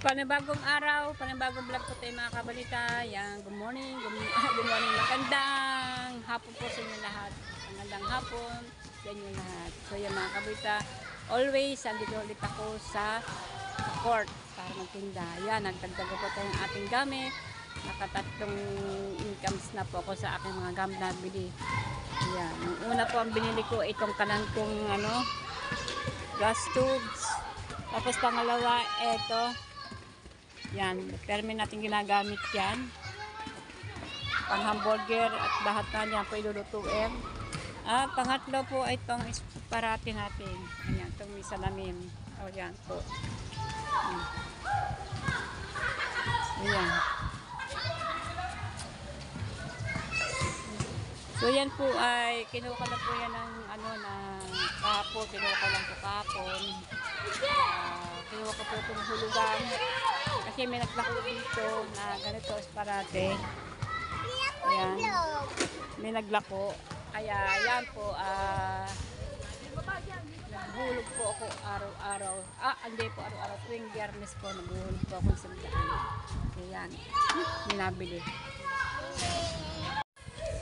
Panibagong araw, panibagong vlog po tayo mga kabalita. Yan, good morning, good morning, magandang hapon po sa inyo lahat. Magandang hapon sa inyo lahat. So yan mga kabalita, always, andito ulit ako sa court para magtinda. Yan, nagdagdag po tayo ng ating gamit. Nakatatlong incomes na po ako sa aking mga gamit na bili. Yan, yung una po ang binili ko, itong kanan kong gas tubes. Tapos pangalawa, eto. Yan, termin natin ginagamit yan. Pang hamburger at lahat na yan po ilulutuin. At pangatlo po ay itong parati natin. Ayan, itong may salamin. O yan po. Ayan. So yan po ay kinuha ko na po yan ng kahapon. Kinuha ko lang po kahapon. Kinuha ko po itong hulugan. Kasi may naglako dito na ganito parate. Ayan. May naglako. Kaya yan po, naghulog po ako araw-araw. Hindi po araw-araw. Tuwing Biyernes po, naghulog po ako sa daan. Ayan. Minabili.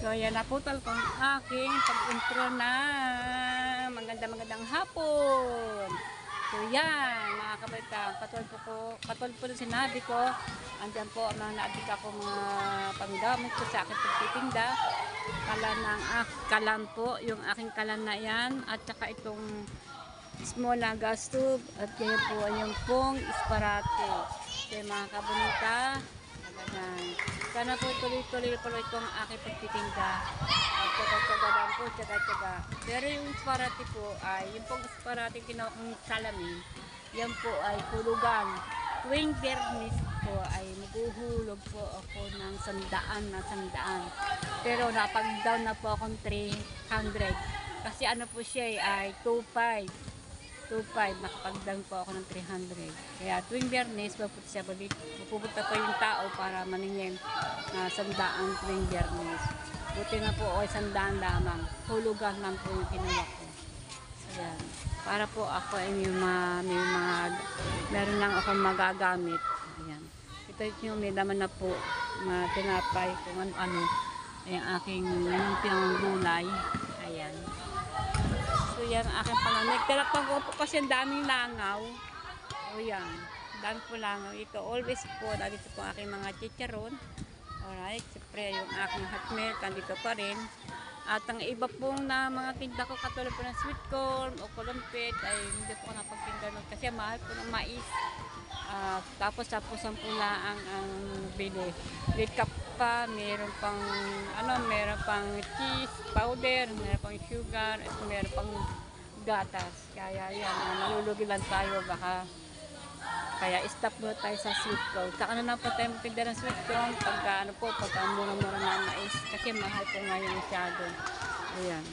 So, yan. Naputol kong aking pag-intro na magandang hapon. So yan, mga kabataan, katol po na sinabi ko, andyan po ang mga naadik ako mga panggamit ko sa aking pagtitinda. Kalan po, yung aking kalan na yan, at saka itong small na gas tube, at ganyan po yung pong isparate. So mga kabunita, sana po tuloy-tuloy po itong aking pagtitinda. At tsaga-tsaga lang po, tsaga-tsaga. Pero yung isparate po ay, yung pong isparate kinuha kong salamin, yan po ay hulugan. Tuwing Biyernes po ay maghuhulog po ako ng sandaan. Pero napag-down na po akong 300. Kasi ano po siya ay 2.5. Nakapag-down po ako ng 300. Kaya tuwing Biyernes, pupunta po yung tao para maningin na sandaan tuwing Biyernes. Buti na po ay sandaan lamang. Hulugan lang po yung kinuha ko. So, yan. Para po ako ay meron lang akong magagamit. Ayan. Ito yung may laman na po na tinapay kung ano-ano. Yung aking lumpiang gulay. Ayan. So yan ang aking panganig. Talapag ko po kasi ang daming langaw. O yan. Dami po langaw. Ito always po. Dito po aking mga chicharon. Alright, siyempre yung aking hot milk, andito pa rin. At ang iba pong na mga tinda ko, katulad po ng sweet corn o kolumpit, ay hindi po ako napagtinda nun kasi mahal po ng mais. Tapos ang pula ang bili. Recap pa, meron pang cheese powder, meron pang sugar, at meron pang gatas. Kaya yan, malulugi lang tayo baka. Kaya stop muna tayo sa sweet corn. Saka na po tayo magtinda ng sweet corn pagka mura-mura na mais. Kasi mahal po ngayon masyado. Ayan.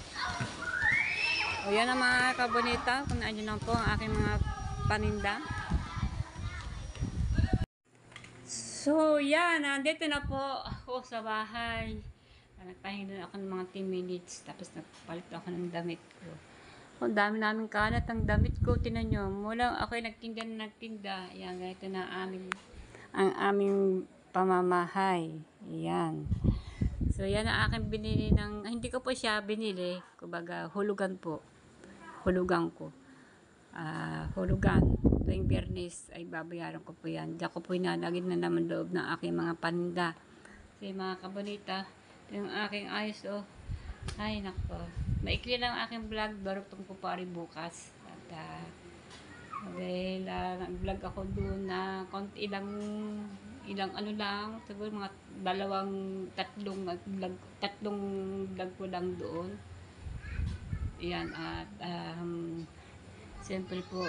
O yan ang mga kabonita. Kung naandyan lang po ang aking mga paninda. So yan, nandito na po ako sa bahay. Nagpahinga ako ng mga 10 minutes. Tapos nagpalit ako ng damit ko. Ang dami namin kalat ang damit ko, tinan nyo. Mula ako ay nagtinda. Ayan, ganito na ang aming pamamahay. Ayan. So, yan ang aking binili hindi ko po siya binili. Kumbaga, hulugan po. Hulugan ko. Hulugan. Tuwing Biyernes ay babayaran ko po yan. Diyan ko po inalagin na naman loob ng aking mga paninda. Kasi mga kabonita, yung aking ayos, ay, nako. Maikli lang ang aking vlog. Darutong ko pa rin bukas. At, dahil nag-vlog ako doon na ilang ano lang. Siguro mga tatlong vlog ko lang doon. Yan. At, siyempre po,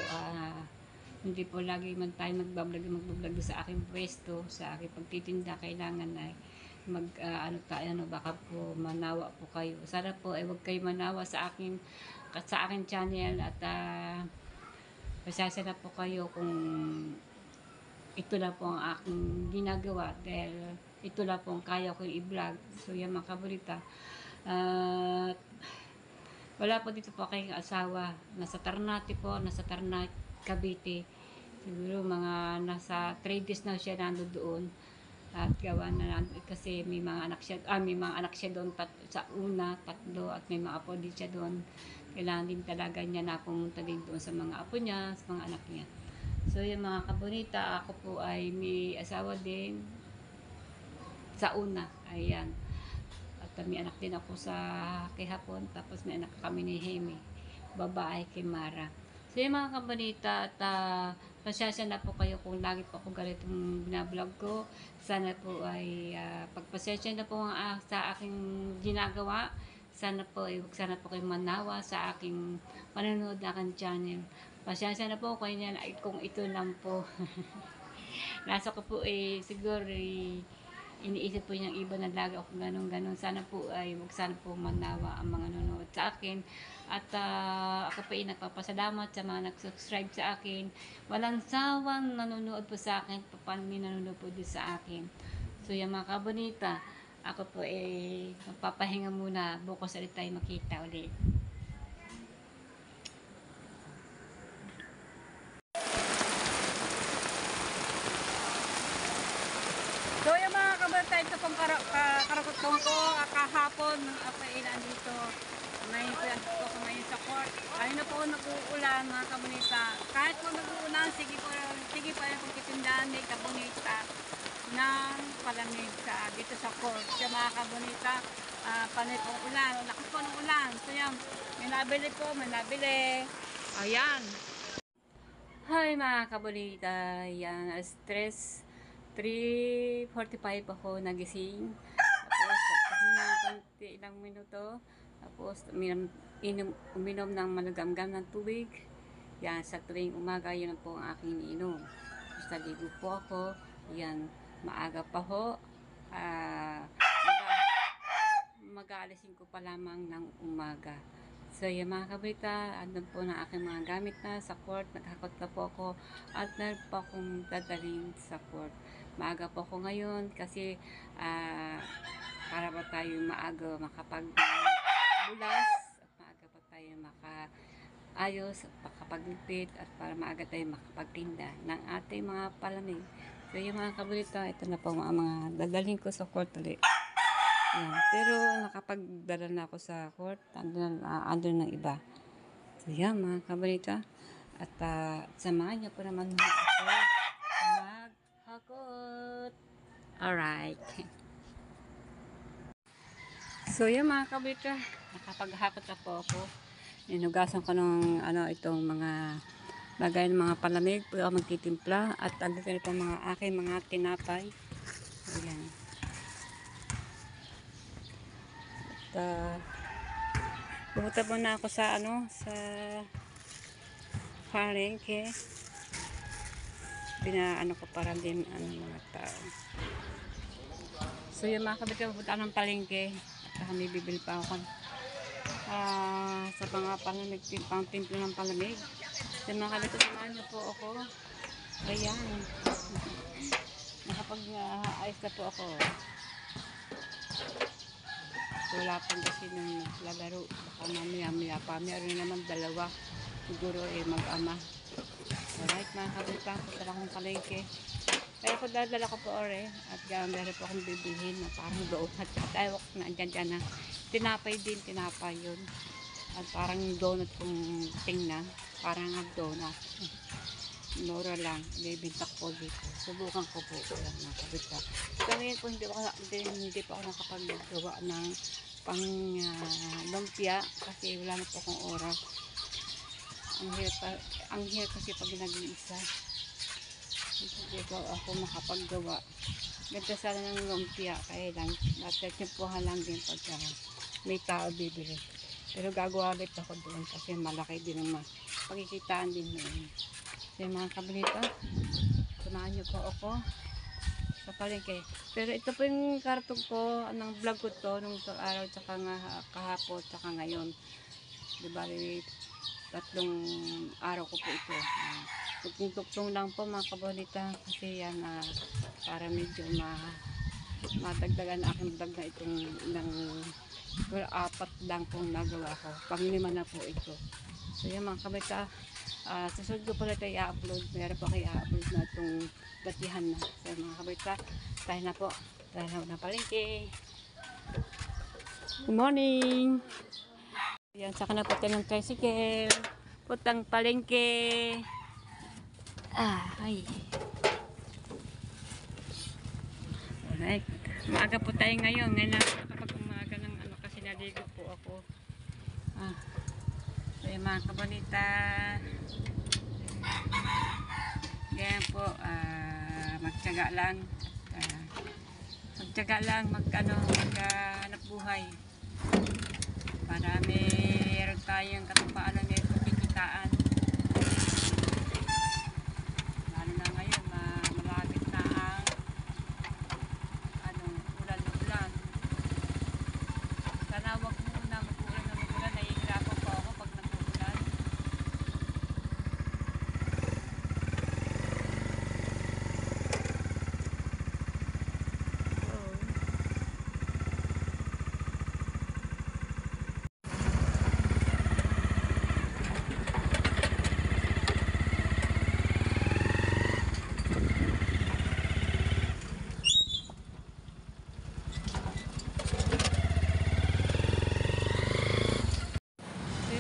hindi po lagi man tayo magbablog sa aking pwesto, sa aking pagtitinda. Kailangan ay baka po manawa po kayo. Sana po ay huwag kayo manawa sa akin channel at pasasya na po kayo kung ito na po ang aking ginagawa dahil ito na po ang kaya ko i-vlog. So yan mga kabalita. Wala po dito po kayong asawa. Nasa Ternate po, nasa Ternate, Cavite. Siguro mga nasa 3 days na siya nandoon. At gawa na kasi may mga anak siya doon sa una, tatlo, at may mga apo din siya doon. Kailangan din talaga niya na pumunta din doon sa mga apo niya, sa mga anak niya. So yung mga kabonita, ako po ay may asawa din sa una. Ayan. At may anak din ako sa kihapon, tapos may anak kami ni Hemi, babae kay Mara. So yung mga kabonita, at pasyasya na po kayo kung lagi po ako ganitong binablog ko. Sana po ay pagpasyasya na po sa aking ginagawa. Sana po kayo manawa sa aking panonood na aking channel. Pasyasya na po kayo niyan ay kung ito lang po. Nasa ko po siguro iniisip po niyang iba na lagi ako ganun-ganun. Sana po sana po manawa ang mga nanonood sa akin. At ako po nagpapasalamat sa mga nag-subscribe sa akin. Walang sawang nanonood po sa akin. Paano may nanonood po din sa akin. So yung mga kabonita, ako po magpapahinga muna. Bukas ulit tayo makita ulit. So yung mga kabonita, ito pong karagutong ko kahapon ako nandito. Ngayon po yan po ako ngayon sa court. Ayun na po nag-uulan mga kabonita. Kahit po nag-uulan, sige pa rin pagkitindahan ni kabonita ng palamig dito sa court. Siya mga kabonita, panay pong ulan. Lakas po ng ulan. So yan, may nabili. Ayan. Hi mga kabonita. Yan, stress. 3:45 ako nagising. Tapos, ilang minuto. Tapos, uminom ng malugamgam ng tubig. Yan, sa tuwing umaga, yun po ang aking iniinom. Tapos, naligo po ako. Yan, maaga pa ho. Mag-aalisin ko pa lamang ng umaga. So, yung mga kabita, andun po na aking mga gamit na sa court. Naghakot na po ako at meron po akong dadalhin sa court. Maaga po ako ngayon kasi para pa tayo maaga makapagbulas at maaga pa tayo makaayos at makapagligpit at para maaga tayo makapagtinda ng ating mga palamig. So, yung mga kabita, ito na po mga dadalhin ko sa court ulit. Yan. Pero nakapagdala na ako sa court, andun ng iba. So yan mga kabalita. At samahan niyo po naman ako maghakot. Alright. So yan mga kabalita, nakapaghakot na po ako. Inugasan ko ng itong mga bagay ng mga palamig. Pwede ako magtitimpla. At andito na po mga aking mga tinapay. Ayan. Pumunta muna ako sa palengke. Ko para din mga tao. So yung mga kabit, pupunta ng palengke at may bibili pa ako sa mga palamig, pang timplo ng palamig. So mga kabit, samahan niyo po ako. Ayan. Nakapag-ayos na po ako. Wala pang kasi nang lalaro. Baka mamaya pa. Meron naman dalawa. Siguro mag-ama. Alright mga kabita. Punta akong palengke. Kaya po dadala ko po at meron po akong bibilhin na parang donut. At ayaw ko na dyan na. Tinapay yun. At parang donut kung tingnan. Parang donut. Mura lang. Ibibintak po dito. Subukan ko po. Ayan mga kabita. So ngayon po hindi po ako nakapagawa ng pang lumpia kasi wala na po akong oras. Ang hirap kasi pag nag-iisa. Hindi po ako makapaggawa. Ganda sana ng lumpia kaya lang natatsimpuhan lang din pagka may tao bibili. Pero gagawa ulit ako doon kasi malaki din ang pagkikitaan din yun. So mga kabalita, samahan niyo po ako sa palengke. Pero ito po yung kartog ko ng vlog ko to nung araw tsaka kahapon tsaka ngayon. Diba, 3 araw ko po ito. Tuktong lang po mga kabalita kasi yan para medyo matagdagan aking vlog na itong pero 4 lang pong nagawa ko. Pang-5 na po ito. So yan mga kabalita, Susunod ko pala ito i-upload. Meron po kayo i-upload na itong batihan na. So mga kabarita, tayo na po. Tayo na palengke. Good morning! Yan, saka na po tayo ng tricycle. Putang palengke. Ay. Alright. Maaga po tayo ngayon. Ngayon na kapag umaga ng ano kasi naligo po ako. So yung mga kabanita. Ganyan po. Magtyaga lang. Magtyaga lang. Maghanap buhay. Para meron tayong katumpaan na kikitaan. Lalo na ngayon, malapit na ang ulan na ulan. Sana wag muna mag-ulan na mag-ulan. Nahihirapan po ako pag nag-ulan.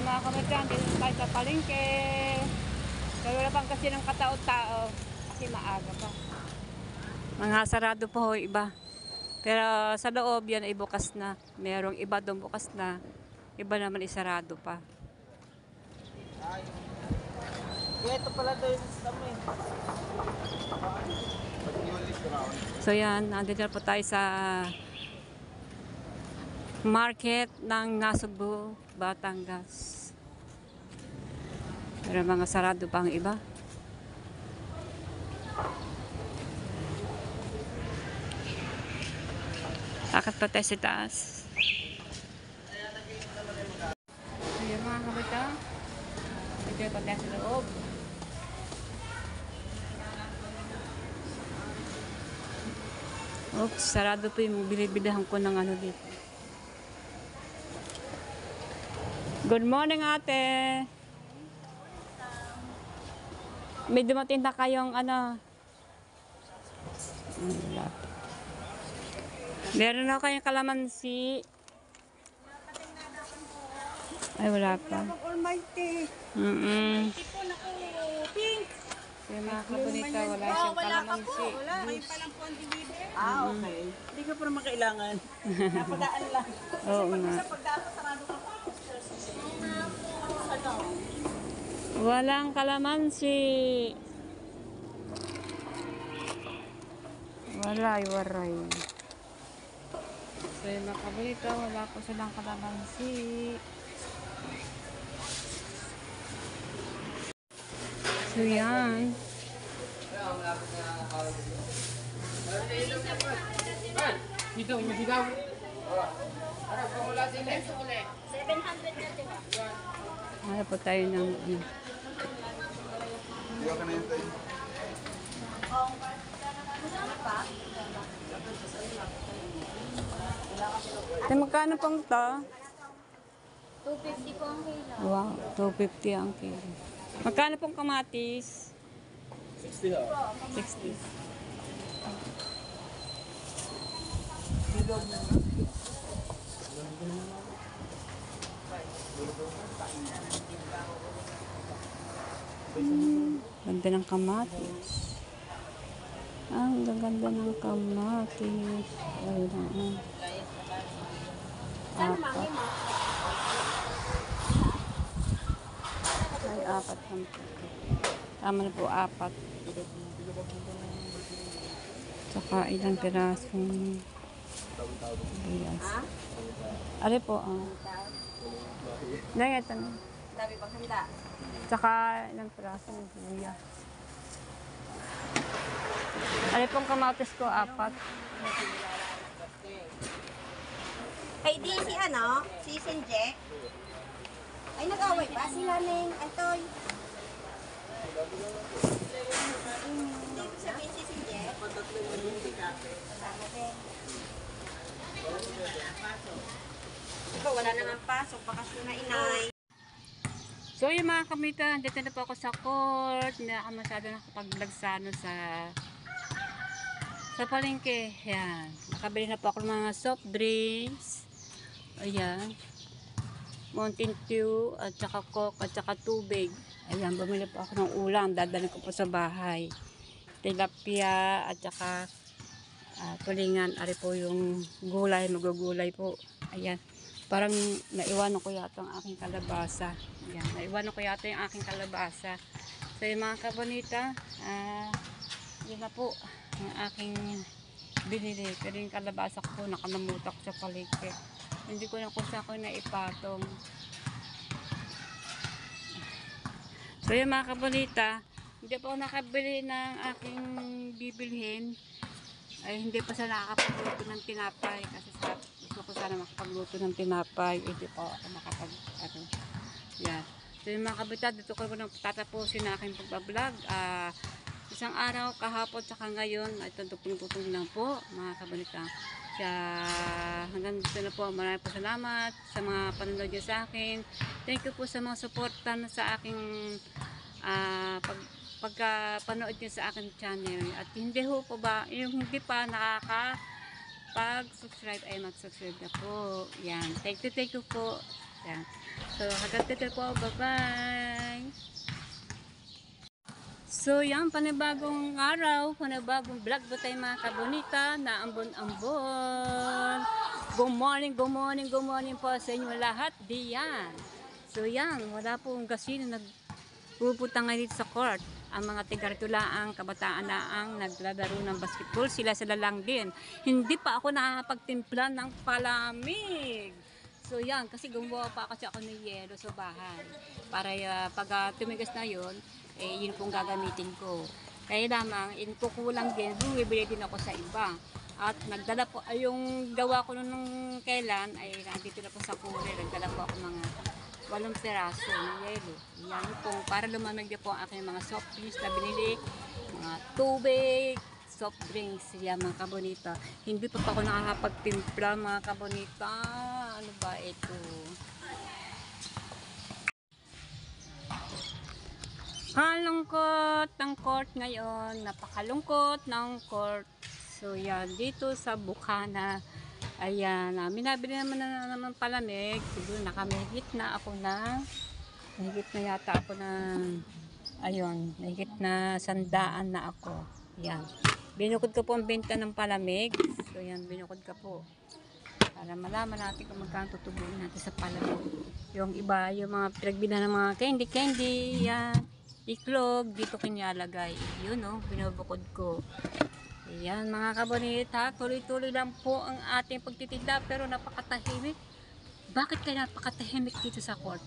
Mga kamatyan, dito tayo sa palengke. Pero wala pang kasi ng katao-tao kasi maaga pa. Mga sarado po ho iba. Pero sa loob yan ay bukas na. Merong iba doon bukas na. Iba naman isarado pa. Ito pala doon sa amin. So yan, nandito po tayo sa market ng Nasugbu, Batangas. Pero mga sarado pa ang iba. Takat pa tayo sa taas. Ayan mga kabata. Dito pa tayo sa loob. Oops, sarado po yung bilibilihan ko ng ano dito. Good morning, ate. May dumating na kayong ano. Meron na kayong kalamansi. Ay, wala pa. Almighty. Pink. Kaya mga kabunita, wala siyang kalamansi. Wala. Ngayon pa lang po ang deliver. Okay. Hindi ka pa naman kailangan. Napadaan lang. Oo nga. Sa pagdaan pa sarado ka pa. Walang kalamansi. Waray. So yung mga kabunita, wala po silang kalamansi. So yan. Dito, masigaw. 700 na diba? Ano po tayo ng magkano pang to? 250 po ang kilo. Wow, 250 ang kilo. Magkano pong kamatis? 60 ha. 60. Ganda ng kamatis. Ang ganda ng kamatis. Ayun. Apat. Ay, apat. Tama na po, apat. Tsaka ilang pirasong bigas. Ari po, ito na. Dami pang handa. Tsaka ilang pirasong bigas. Ari pong kamatis ko, apat. Ay, di si si Senjek. Ay, nag-away pa sila Neng. Antoy. Hindi ko sabihin si Senjek. Ikaw, wala nang pasok. Bakasyon na inay. So So yung mga kamita, dito na po ako sa court. Hindi ako masyado nakapag-vlog sa sa palengke. Yan. Nakabili na po ako ng mga soft drinks. Ayan. Mountain Dew at saka Coke at saka tubig. Ayan, bumili po ako ng ulam. Dadalhin ko po sa bahay. Tilapia at saka tulingan. Ari po yung gulay. Magugulay po. Ayan. Parang naiwanan ko yata ang aking kalabasa. Ayan. Naiwanan ko yata yung aking kalabasa. So yung mga kabonita, yun na po ang aking binili. Pero yung kalabasa ko nakalamutak sa palengke. Hindi ko na kung saan ko naipatong. So yung mga kabonita, hindi pa ako nakabili ng aking bibilhin. Ay hindi pa sa nakakapagluto ng tinapay. Kasi gusto ko sana makapagluto ng tinapay. Hindi pa ako yan. So yung mga kabonita, dito ko nang tatapusin na aking pagbablog. Isang araw, kahapon, saka ngayon, ito tutong lang po mga kabonita. Kaya hanggang dito na po, maraming po salamat sa mga panonood niyo sa akin. Thank you po sa mga suportan sa aking pagpanood niyo sa aking channel. At hindi ho po ba, yung hindi pa nakakapag-subscribe ay mag-subscribe na po. Yan. Thank you po. Yan. So hanggang dito po, bye-bye. So yan, panibagong araw, panibagong vlog po tayo mga kabonita na ambon-ambon. Good morning po sa inyo lahat diyan. So yan, wala pong gasino nagpupunta ngayon dito sa court. Ang mga tigartulaang kabataan na ang naglalaro ng basketball, sila lang din. Hindi pa ako nakapagtimpla ng palamig. So yan, kasi gumawa pa kasi ako ng yelo sa bahay. Para pag tumigas na yon, yun pong gagamitin ko. Kaya lamang, kukulang din, bumibili din ako sa iba. At nagdala po, yung gawa ko nung kailan, ay nandito na po sa cooler. Nagdala po ako mga 8 peraso ng yelo. Yan pong, para lumamig din po ang aking mga soft drinks na binili. Mga tubig, soft drinks, yan mga kabonita. Hindi pa ako nakakapagtimpla mga kabonita. Ano ba ito? Kalungkot ng court ngayon. Napakalungkot ng court. So yan, dito sa Bukana. Ayan, minabili naman palamig. Siguro nakamihigit na ako ng mahigit na yata ako ng ayun, mahigit na 100 na ako. Yan. Binukod ko po ang benta ng palamig. So yan, binukod ko po. Para malaman natin kung magkano tutubuin natin sa palamig. Yung iba, yung mga pinagbina ng mga candy, yan. Iklog, dito kinyalagay. Yun binubukod ko. Ayan mga kabonita, tuloy-tuloy lang po ang ating pagtitinda pero napakatahimik. Bakit kaya napakatahimik dito sa court?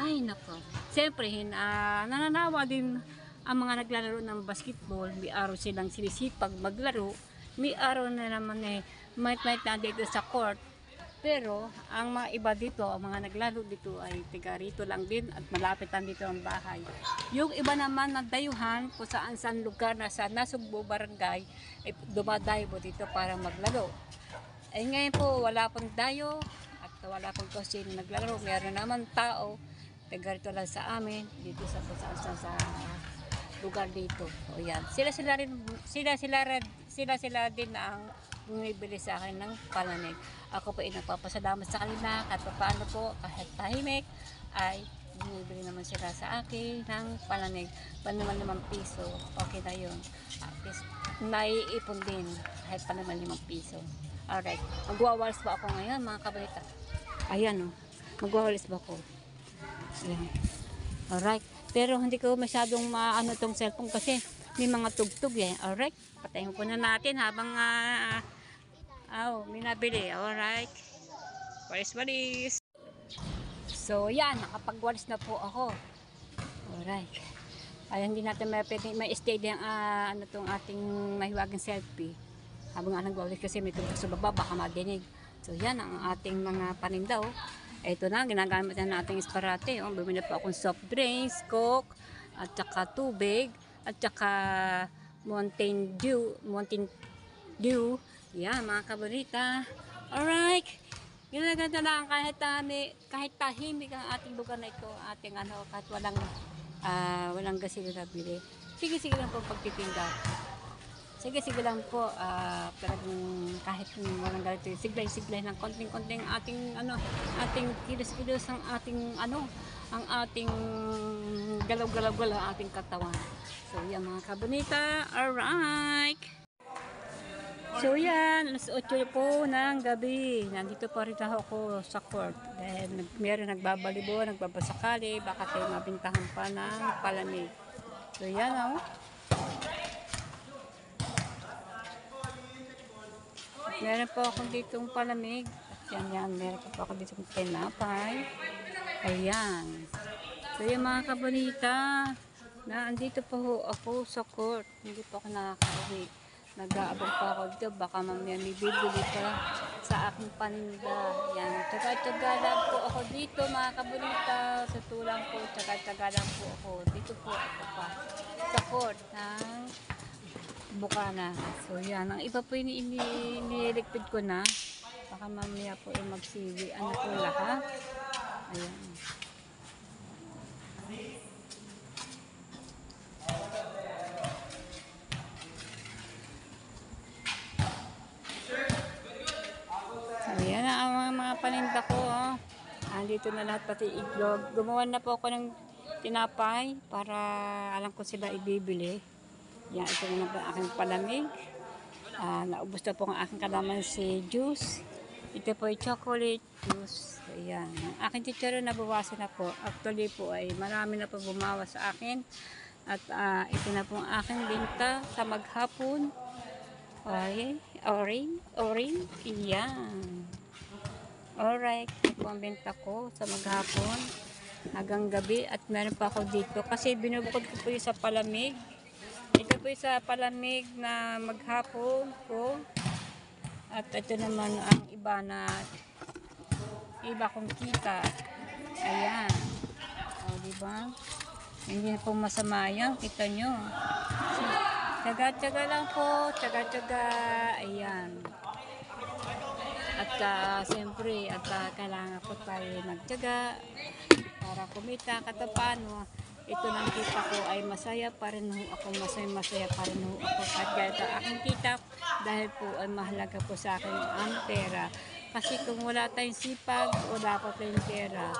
Ay nako. Siyempre, nananawa din ang mga naglalaro ng basketball. May araw silang sinisipag maglaro. May araw na naman might na dito sa court. Pero, ang mga iba dito, ang mga naglaro dito ay tiga rito lang din at malapit lang dito ang bahay. Yung iba naman na dayuhan kung saan lugar na sa Nasugbo Barangay, ay dumadayo po dito para maglaro. Eh ngayon po, wala pong dayo at wala pong kasi naglaro. Meron naman tao, tiga rito lang sa amin, dito sa lugar dito. O yan. Sila din ang bumibili sa akin ng palamig. Ako po ay nagpapasalamat sa kanila kahit paano po, kahit tahimik, ay bumibili naman sila sa akin ng palamig. Panaman 5 piso, okay na yun. At least, naiipon din kahit panaman 5 piso. Alright, magwawalis ba ako ngayon mga kabalita? Ayan magwawalis ba ako? Ayan. Alright, pero hindi ko masyadong maano tong cellphone kasi may mga tugtog Alright, patayin ko na natin habang may nabili. Alright. Walis. So, yan. Nakapagwalis na po ako. Alright. Ay, hindi natin may stay din tong ating mahiwagang selfie. Habang nagwalis kasi may tugtog sa baba, baka madinig. So, yan ang ating mga paninda. Ito na, ginagamit na nating isparate. Bumili po akong soft drinks, Coke, at saka tubig, at saka Mountain Dew. Yan, mga kabonita. Alright. Ginaganda lang kahit tahimik ang ating lugar na ito, ating ano, kahit walang gasolina na bili. Sige lang po pagtitinda. Sige lang po, talagang kahit walang ganito, siglay ng konting-konting ating kilos-kilos ang ating galaw-galaw ang ating katawan. So yan mga kabonita, alright! So yan, alas 8 po ng gabi. Nandito pa rin ako sa court. Dahil meron nagbabalibo, nagbabasakali, baka tayo mabintahan pa ng palamig. So yan Meron po akong ditong palamig. At yan, meron po ako ditong tinapay. Ayan. So yung mga kabonita, andito po ako sa court. Hindi po ako nakaka-uwi. Nag-aabang pa ako dito, baka mamaya may bibili pa sa aking paninda. Yan, tsaga-tsaga lang po ako dito mga kabonita. Sa tulang po, tsaga-tsaga lang po ako. Dito po ako pa sa court ng Bukana. So yan, ang iba po iniligpid ko na. Baka mamaya po magsiwi. Ano po lahat? Ayan. Ayan na ang mga paninda ko. Andito na lahat pati iglog. Gumawa na po ako ng tinapay para alam ko sila ibibili. Yan, ito na po ang aking palamig. Naubos na po ang aking kalamansi juice. Ito po ay chocolate juice. Ayan. Ang aking chicharo nabawasan na po. Actually po ay marami na po bumawas sa akin. At ito na po ang aking binta sa maghapon. Orange. Iyan. Alright. Ito po ang benta ko sa maghapon hanggang gabi. At meron pa ako dito kasi binubukod ko po yung sa palamig. Ito po yung sa palamig na maghapon ko. At ito naman ang iba kong kita. Ayan. O, diba? Hindi na po masama yan. Kita nyo. Tsaga-tsaga lang po. Tsaga-tsaga. Ayan. At siyempre, kailangan po tayo nagtsaga para kumita. Katapano, ito ng kita ko ay masaya pa rin ako. Masaya pa rin ako. At ganito aking kita dahil po ay mahalaga po sa akin ang pera. Kasi kung wala tayong sipag, wala pa tayong pera.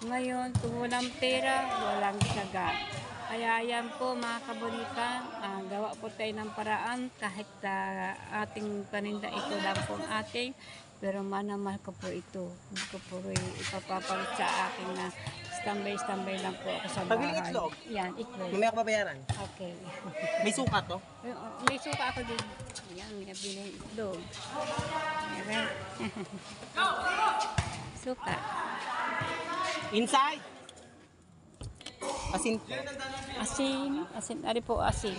Ngayon, kung walang pera, walang tsaga. Kaya yan po mga kabonita, gawa po tayo ng paraan kahit ating paninda ito lang po ang ating, pero manamahal ko po ito. Hindi ko po ipapapalit sa akin na standby lang po ako sa bahay. Pabili itlog? Yan, itlog. Mamaya ka babayaran. Okay. May suka to? May suka ako din. Yan, may nabili itlog. Meron. Suka. Inside! Asin. Asin. Ari po asin.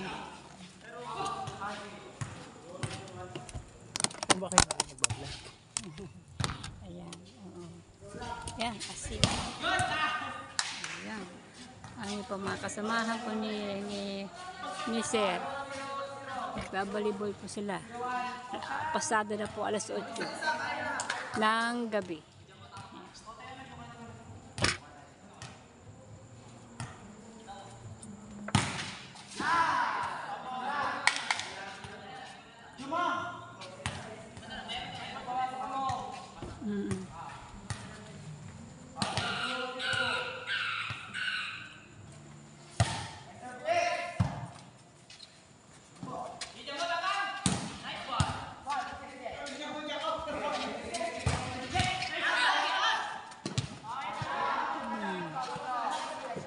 Kung bakit nagbabla? Ayan. Oo. Yan, asin. Ayan. Ano po mga kasamahan ko ni Sir. Nagbabalibol po sila. Pasado na po alas 8 ng gabi.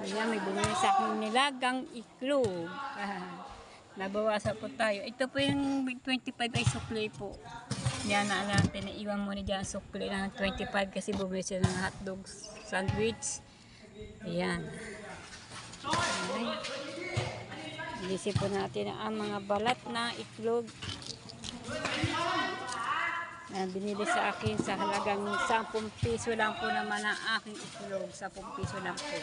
Ayan, may bumili sa akin nilagang iklog. Nabawasan po tayo. Ito po yung 25 ay sukli po. Yan na natin. Naiwan mo na dyan sukli ng 25 kasi bumili sila ng hotdog sandwich. Ayan. Ilisip po natin ang mga balat na iklog. Binili sa akin sa halagang 10 piso lang po naman ang aking itlog. 10 piso lang po.